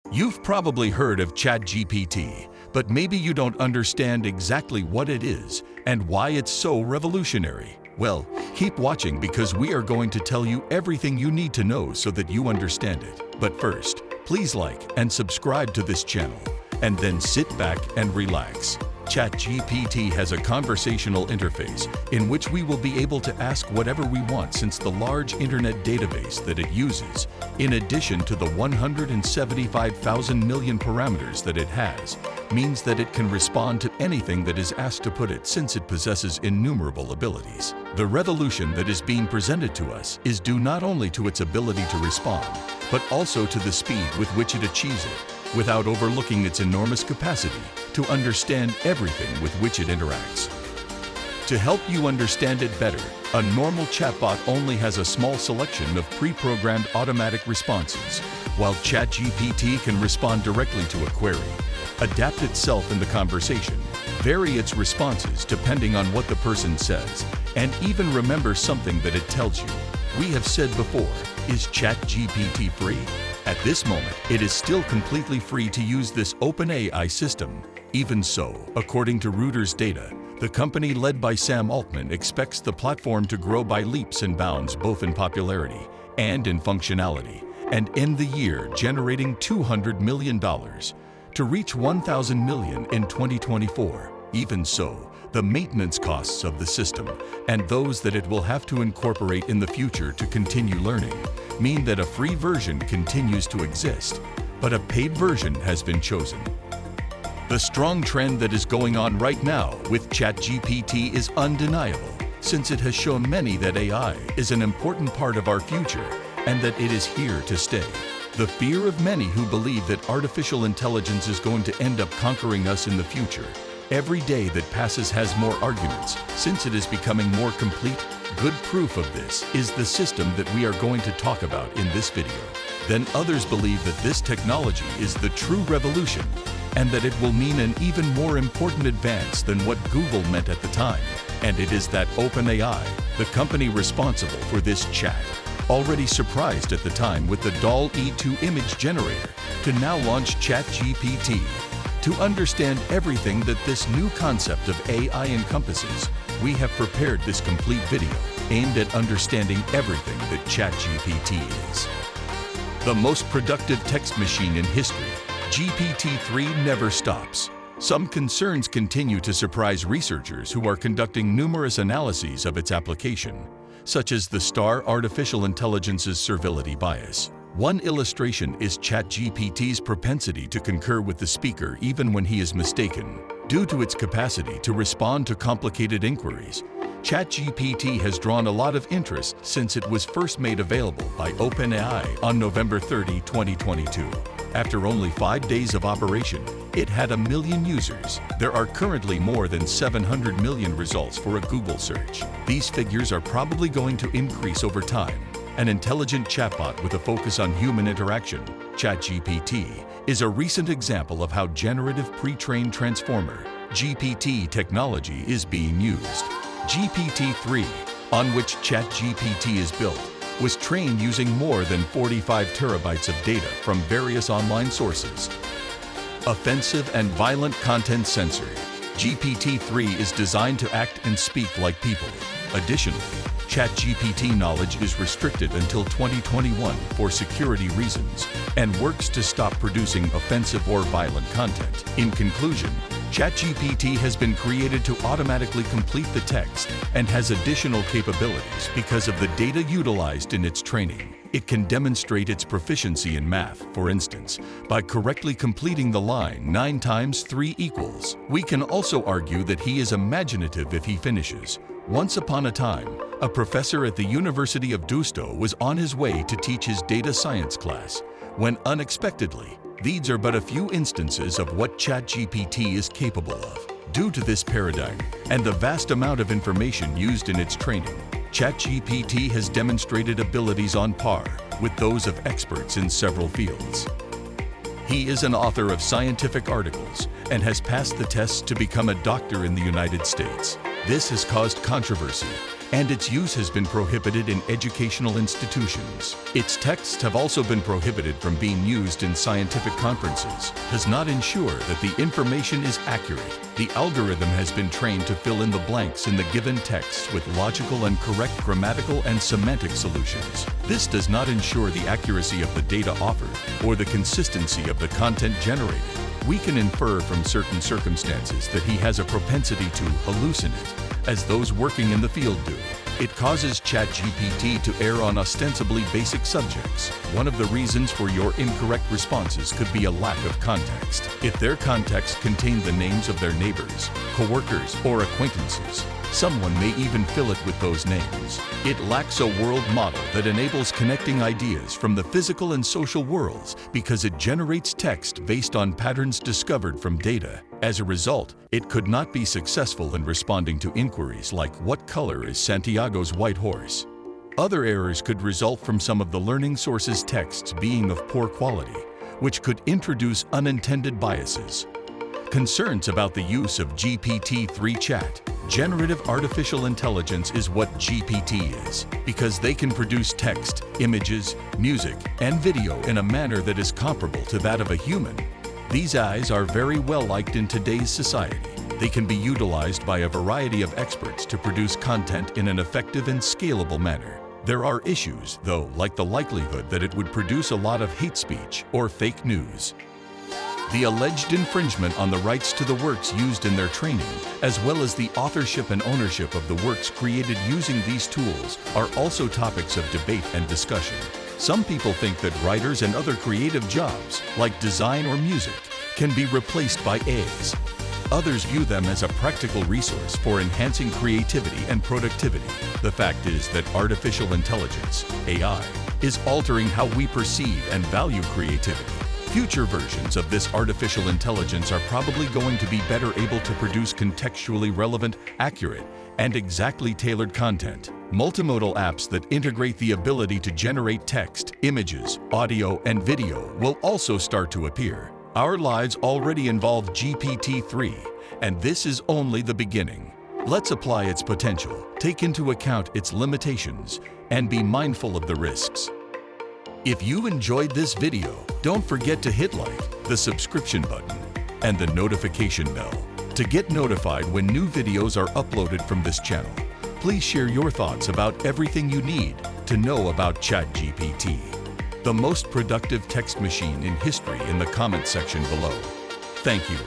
You've probably heard of ChatGPT, but maybe you don't understand exactly what it is and why it's so revolutionary. Well, keep watching because we are going to tell you everything you need to know so that you understand it. But first, please like and subscribe to this channel, and then sit back and relax. ChatGPT has a conversational interface in which we will be able to ask whatever we want since the large internet database that it uses, in addition to the 175,000 million parameters that it has, means that it can respond to anything that is asked to put it since it possesses innumerable abilities. The revolution that is being presented to us is due not only to its ability to respond, but also to the speed with which it achieves it, without overlooking its enormous capacity to understand everything with which it interacts. To help you understand it better, a normal chatbot only has a small selection of pre-programmed automatic responses, while ChatGPT can respond directly to a query, adapt itself in the conversation, vary its responses depending on what the person says, and even remember something that it tells you. We have said before, is ChatGPT free? At this moment, it is still completely free to use this OpenAI system. Even so, according to Reuters data, the company led by Sam Altman expects the platform to grow by leaps and bounds both in popularity and in functionality, and end the year generating $200 million to reach $1,000 million in 2024. Even so, the maintenance costs of the system and those that it will have to incorporate in the future to continue learning mean that a free version continues to exist, but a paid version has been chosen. The strong trend that is going on right now with ChatGPT is undeniable, since it has shown many that AI is an important part of our future and that it is here to stay. The fear of many who believe that artificial intelligence is going to end up conquering us in the future. Every day that passes has more arguments, since it is becoming more complete. Good proof of this is the system that we are going to talk about in this video. Then others believe that this technology is the true revolution and that it will mean an even more important advance than what Google meant at the time. And it is that OpenAI, the company responsible for this chat, already surprised at the time with the DALL-E 2 image generator, to now launch ChatGPT. To understand everything that this new concept of AI encompasses, we have prepared this complete video aimed at understanding everything that ChatGPT is. The most productive text machine in history, GPT-3 never stops. Some concerns continue to surprise researchers who are conducting numerous analyses of its application, such as the STAR artificial intelligence's servility bias. One illustration is ChatGPT's propensity to concur with the speaker even when he is mistaken. Due to its capacity to respond to complicated inquiries, ChatGPT has drawn a lot of interest since it was first made available by OpenAI on November 30, 2022. After only 5 days of operation, it had 1 million users. There are currently more than 700 million results for a Google search. These figures are probably going to increase over time. An intelligent chatbot with a focus on human interaction, ChatGPT, is a recent example of how generative pre-trained transformer, GPT technology is being used. GPT-3, on which ChatGPT is built, was trained using more than 45 terabytes of data from various online sources. Offensive and violent content censored. GPT-3 is designed to act and speak like people. Additionally, ChatGPT knowledge is restricted until 2021 for security reasons and works to stop producing offensive or violent content. In conclusion, ChatGPT has been created to automatically complete the text and has additional capabilities because of the data utilized in its training. It can demonstrate its proficiency in math, for instance, by correctly completing the line 9 times 3 equals. We can also argue that he is imaginative if he finishes. Once upon a time, a professor at the University of Deusto was on his way to teach his data science class, when unexpectedly, these are but a few instances of what ChatGPT is capable of. Due to this paradigm and the vast amount of information used in its training, ChatGPT has demonstrated abilities on par with those of experts in several fields. He is an author of scientific articles and has passed the tests to become a doctor in the United States. This has caused controversy and its use has been prohibited in educational institutions. Its texts have also been prohibited from being used in scientific conferences. Does not ensure that the information is accurate. The algorithm has been trained to fill in the blanks in the given texts with logical and correct grammatical and semantic solutions. This does not ensure the accuracy of the data offered or the consistency of the content generated. We can infer from certain circumstances that he has a propensity to hallucinate, as those working in the field do. It causes ChatGPT to err on ostensibly basic subjects. One of the reasons for your incorrect responses could be a lack of context. If their context contained the names of their neighbors, coworkers, or acquaintances, someone may even fill it with those names. It lacks a world model that enables connecting ideas from the physical and social worlds because it generates text based on patterns discovered from data. As a result, it could not be successful in responding to inquiries like, "What color is Santiago's white horse?" Other errors could result from some of the learning source's texts being of poor quality, which could introduce unintended biases. Concerns about the use of GPT-3 Chat. Generative artificial intelligence is what GPT is, because they can produce text, images, music, and video in a manner that is comparable to that of a human. These AIs are very well liked in today's society. They can be utilized by a variety of experts to produce content in an effective and scalable manner. There are issues, though, like the likelihood that it would produce a lot of hate speech or fake news. The alleged infringement on the rights to the works used in their training, as well as the authorship and ownership of the works created using these tools, are also topics of debate and discussion. Some people think that writers and other creative jobs, like design or music, can be replaced by AIs. Others view them as a practical resource for enhancing creativity and productivity. The fact is that artificial intelligence, AI, is altering how we perceive and value creativity. Future versions of this artificial intelligence are probably going to be better able to produce contextually relevant, accurate, and exactly tailored content. Multimodal apps that integrate the ability to generate text, images, audio, and video will also start to appear. Our lives already involve GPT-3, and this is only the beginning. Let's apply its potential, take into account its limitations, and be mindful of the risks. If you enjoyed this video, don't forget to hit like, the subscription button, and the notification bell to get notified when new videos are uploaded from this channel. Please share your thoughts about everything you need to know about ChatGPT, the most productive text machine in history, in the comment section below. Thank you.